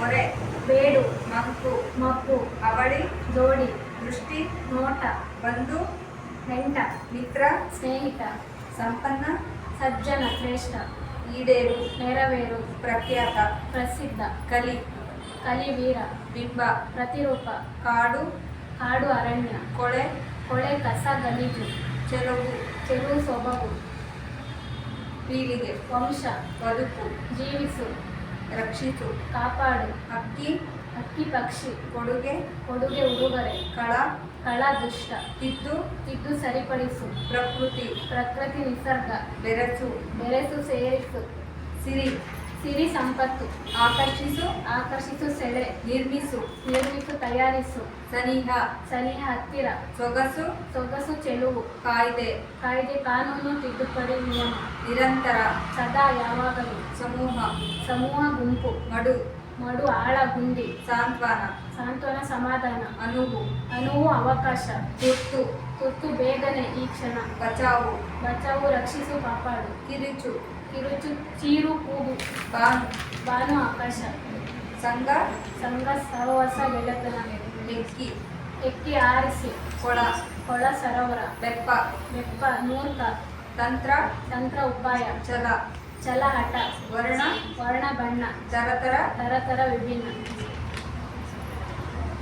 ಮೊರೆ, ಬೇಡು, ಮಂಕು, ಮಬ್ಬು, ಅವಳಿ, ಜೋಡಿ, ದೃಷ್ಟಿ, ನೋಟ, ಬಂಧು, ನೆಂಟ, ಮಿತ್ರ, ಸ್ನೇಹಿತ, ಸಂಪನ್ನ, ಸಜ್ಜನ, ಶ್ರೇಷ್ಠ, ಈಡೇರು, ನೆರವೇರು, ಪ್ರಖ್ಯಾತ, ಪ್ರಸಿದ್ಧ, ಕಲಿ, ಕಲಿವೀರ, ಬಿಂಬ, ಪ್ರತಿರೂಪ, ಕಾಡು, ಕಾಡು ಅರಣ್ಯ, ಕೊಳೆ, ಕೊಳೆ ಕಸ ಗಲೀಜು, ಚೆಲುವು, ಚೆಲುವು ಸೊಬಗು, ಪೀಳಿಗೆ, ವಂಶ, ಬದುಕು, ಜೀವಿಸು, ರಕ್ಷಿಸು, ಕಾಪಾಡು, ಅಕ್ಕಿ, ಅಕ್ಕಿ ಪಕ್ಷಿ, ಕೊಡುಗೆ, ಕೊಡುಗೆ ಉಡುಗೊರೆ, ಕಳ, ಕಳ ದುಷ್ಟ, ತಿದ್ದು, ತಿದ್ದು ಸರಿಪಡಿಸು, ಪ್ರಕೃತಿ, ಪ್ರಕೃತಿ ನಿಸರ್ಗ, ಬೆರಸು, ಬೆರೆಸು ಸೇರಿಸು, ಸಿರಿ, ಸಿರಿ ಸಂಪತ್ತು, ಆಕರ್ಷಿಸು, ಆಕರ್ಷಿಸು ಸೆಳೆ, ನಿರ್ಮಿಸು, ನಿರ್ಮಿಸು ತಯಾರಿಸು, ಸನಿಹ, ಸನಿಹ ಹತ್ತಿರ, ಸೊಗಸು, ಸೊಗಸು ಚೆಲುವು, ಕಾಯ್ದೆ, ಕಾಯ್ದೆ ಕಾನೂನು ತಿದ್ದುಪಡಿ ನಿಯಮ, ನಿರಂತರ, ಸದಾ ಯಾವಾಗಲೂ, ಸಮೂಹ, ಸಮೂಹ ಗುಂಪು, ಮಡು, ಮಡು ಆಳ ಗುಂಡಿ, ಸಾಂತ್ವನ, ಸಾಂತ್ವನ ಸಮಾಧಾನ, ಅನುವು, ಅನುವು ಅವಕಾಶ, ತುರ್ತು, ತುರ್ತು ಬೇಗನೆ ಈ ಕ್ಷಣ, ಬಚಾವು, ಬಚಾವು ರಕ್ಷಿಸು ಕಾಪಾಡು, ಕಿರುಚು, ಕಿರುಚು ಚೀರು ಕೂಗು, ಬಾನು, ಬಾನು ಆಕಾಶ, ಸಂಗ, ಸಂಘ ಸಹವಾಸ ಗೆಳೆತನ, ಎಕ್ಕಿ, ಎಕ್ಕಿ ಆರಿಸಿ, ಕೊಳ, ಕೊಳ ಸರೋವರ, ಬೆಪ್ಪ, ಬೆಪ್ಪ ಮೂರ್ಖ, ತಂತ್ರ, ತಂತ್ರ ಉಪಾಯ, ಛಲ, ಛಲ ಹಠ, ವರ್ಣ, ವರ್ಣ ಬಣ್ಣ, ತರತರ, ತರತರ ವಿಭಿನ್ನ.